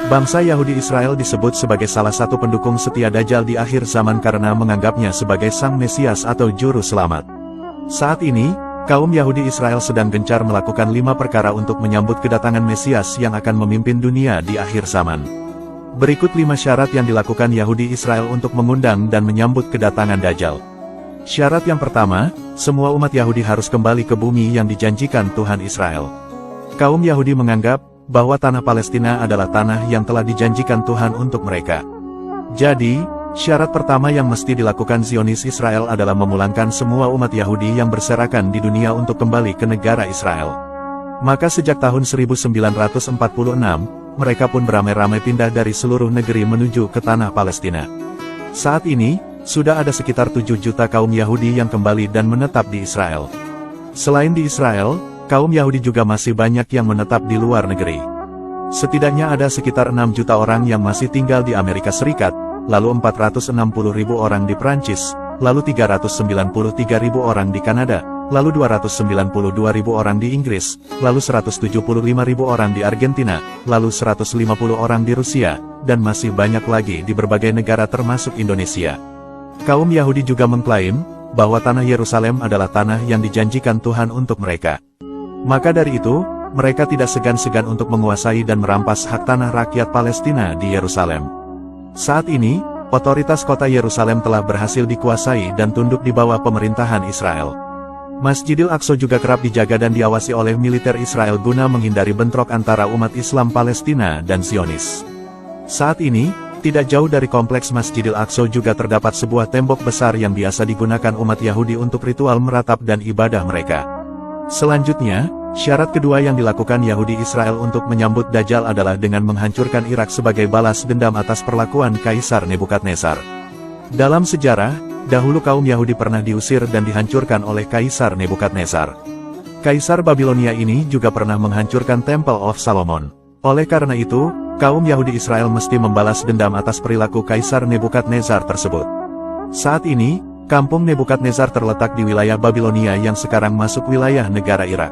Bangsa Yahudi Israel disebut sebagai salah satu pendukung setia Dajjal di akhir zaman karena menganggapnya sebagai sang Mesias atau juru selamat. Saat ini, kaum Yahudi Israel sedang gencar melakukan 5 perkara untuk menyambut kedatangan Mesias yang akan memimpin dunia di akhir zaman. Berikut 5 syarat yang dilakukan Yahudi Israel untuk mengundang dan menyambut kedatangan Dajjal. Syarat yang pertama, semua umat Yahudi harus kembali ke bumi yang dijanjikan Tuhan Israel. Kaum Yahudi menganggap bahwa tanah Palestina adalah tanah yang telah dijanjikan Tuhan untuk mereka. Jadi, syarat pertama yang mesti dilakukan Zionis Israel adalah memulangkan semua umat Yahudi yang berserakan di dunia untuk kembali ke negara Israel. Maka sejak tahun 1946, mereka pun beramai-ramai pindah dari seluruh negeri menuju ke tanah Palestina. Saat ini, sudah ada sekitar 7 juta kaum Yahudi yang kembali dan menetap di Israel. Selain di Israel, kaum Yahudi juga masih banyak yang menetap di luar negeri. Setidaknya ada sekitar 6 juta orang yang masih tinggal di Amerika Serikat, lalu 460.000 orang di Prancis, lalu 393.000 orang di Kanada, lalu 292.000 orang di Inggris, lalu 175.000 orang di Argentina, lalu 150 orang di Rusia, dan masih banyak lagi di berbagai negara termasuk Indonesia. Kaum Yahudi juga mengklaim bahwa tanah Yerusalem adalah tanah yang dijanjikan Tuhan untuk mereka. Maka dari itu, mereka tidak segan-segan untuk menguasai dan merampas hak tanah rakyat Palestina di Yerusalem. Saat ini, otoritas kota Yerusalem telah berhasil dikuasai dan tunduk di bawah pemerintahan Israel. Masjidil Aqsa juga kerap dijaga dan diawasi oleh militer Israel guna menghindari bentrok antara umat Islam Palestina dan Zionis. Saat ini, tidak jauh dari kompleks Masjidil Aqsa juga terdapat sebuah tembok besar yang biasa digunakan umat Yahudi untuk ritual meratap dan ibadah mereka. Selanjutnya, syarat kedua yang dilakukan Yahudi Israel untuk menyambut Dajjal adalah dengan menghancurkan Irak sebagai balas dendam atas perlakuan Kaisar Nebukadnezar. Dalam sejarah, dahulu kaum Yahudi pernah diusir dan dihancurkan oleh Kaisar Nebukadnezar. Kaisar Babilonia ini juga pernah menghancurkan Temple of Solomon. Oleh karena itu, kaum Yahudi Israel mesti membalas dendam atas perilaku Kaisar Nebukadnezar tersebut. Saat ini, kampung Nebukadnezar terletak di wilayah Babilonia yang sekarang masuk wilayah negara Irak.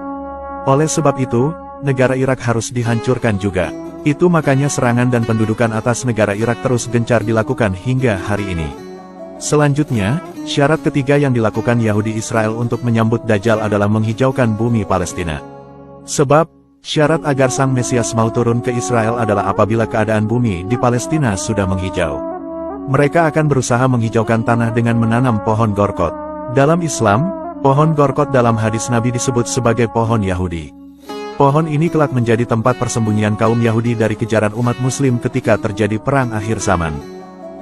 Oleh sebab itu, negara Irak harus dihancurkan juga. Itu makanya serangan dan pendudukan atas negara Irak terus gencar dilakukan hingga hari ini. Selanjutnya, syarat ketiga yang dilakukan Yahudi Israel untuk menyambut Dajjal adalah menghijaukan bumi Palestina. Sebab, syarat agar sang Mesias mau turun ke Israel adalah apabila keadaan bumi di Palestina sudah menghijau. Mereka akan berusaha menghijaukan tanah dengan menanam pohon gorkot. Dalam Islam, pohon gorkot dalam hadis Nabi disebut sebagai pohon Yahudi. Pohon ini kelak menjadi tempat persembunyian kaum Yahudi dari kejaran umat Muslim ketika terjadi perang akhir zaman.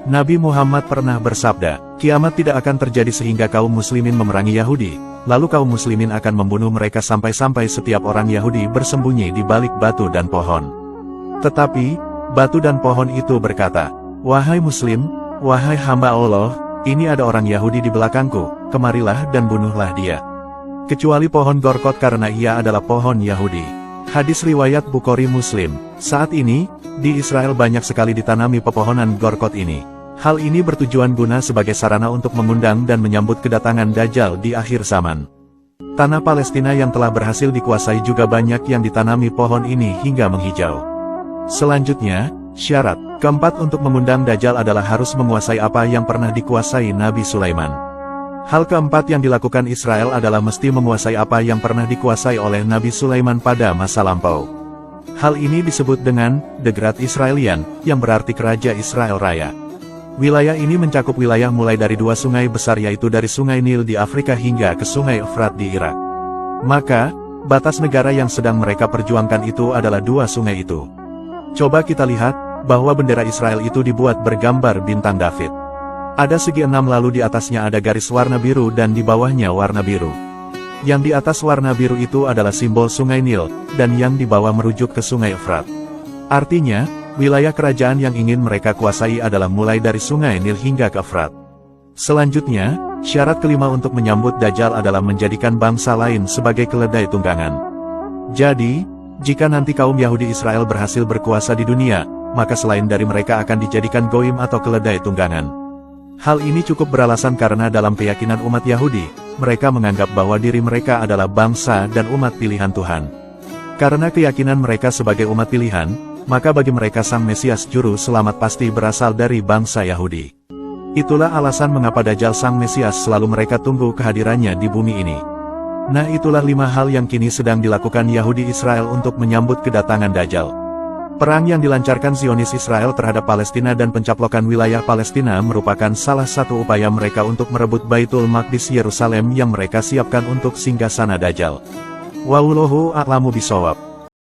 Nabi Muhammad pernah bersabda, kiamat tidak akan terjadi sehingga kaum Muslimin memerangi Yahudi, lalu kaum Muslimin akan membunuh mereka sampai-sampai setiap orang Yahudi bersembunyi di balik batu dan pohon. Tetapi, batu dan pohon itu berkata, "Wahai Muslim, wahai hamba Allah, ini ada orang Yahudi di belakangku, kemarilah dan bunuhlah dia." Kecuali pohon gorkot karena ia adalah pohon Yahudi. Hadis riwayat Bukhari Muslim. Saat ini, di Israel banyak sekali ditanami pepohonan gorkot ini. Hal ini bertujuan guna sebagai sarana untuk mengundang dan menyambut kedatangan Dajjal di akhir zaman. Tanah Palestina yang telah berhasil dikuasai juga banyak yang ditanami pohon ini hingga menghijau. Selanjutnya, syarat keempat untuk mengundang Dajjal adalah harus menguasai apa yang pernah dikuasai Nabi Sulaiman. Hal keempat yang dilakukan Israel adalah mesti menguasai apa yang pernah dikuasai oleh Nabi Sulaiman pada masa lampau. Hal ini disebut dengan The Great Israelian, yang berarti Raja Israel Raya. Wilayah ini mencakup wilayah mulai dari 2 sungai besar yaitu dari Sungai Nil di Afrika hingga ke Sungai Efrat di Irak. Maka, batas negara yang sedang mereka perjuangkan itu adalah 2 sungai itu. Coba kita lihat, bahwa bendera Israel itu dibuat bergambar bintang David. Ada segi 6 lalu di atasnya ada garis warna biru dan di bawahnya warna biru. Yang di atas warna biru itu adalah simbol Sungai Nil, dan yang di bawah merujuk ke Sungai Efrat. Artinya, wilayah kerajaan yang ingin mereka kuasai adalah mulai dari Sungai Nil hingga ke Efrat. Selanjutnya, syarat kelima untuk menyambut Dajjal adalah menjadikan bangsa lain sebagai keledai tunggangan. Jadi, jika nanti kaum Yahudi Israel berhasil berkuasa di dunia, maka selain dari mereka akan dijadikan goim atau keledai tunggangan. Hal ini cukup beralasan karena dalam keyakinan umat Yahudi, mereka menganggap bahwa diri mereka adalah bangsa dan umat pilihan Tuhan. Karena keyakinan mereka sebagai umat pilihan, maka bagi mereka Sang Mesias Juru Selamat pasti berasal dari bangsa Yahudi. Itulah alasan mengapa Dajjal Sang Mesias selalu mereka tunggu kehadirannya di bumi ini. Nah, itulah 5 hal yang kini sedang dilakukan Yahudi Israel untuk menyambut kedatangan Dajjal. Perang yang dilancarkan Zionis Israel terhadap Palestina dan pencaplokan wilayah Palestina merupakan salah satu upaya mereka untuk merebut Baitul Maqdis Yerusalem yang mereka siapkan untuk singgasana Dajjal. Wallahu a'lamu bishawab.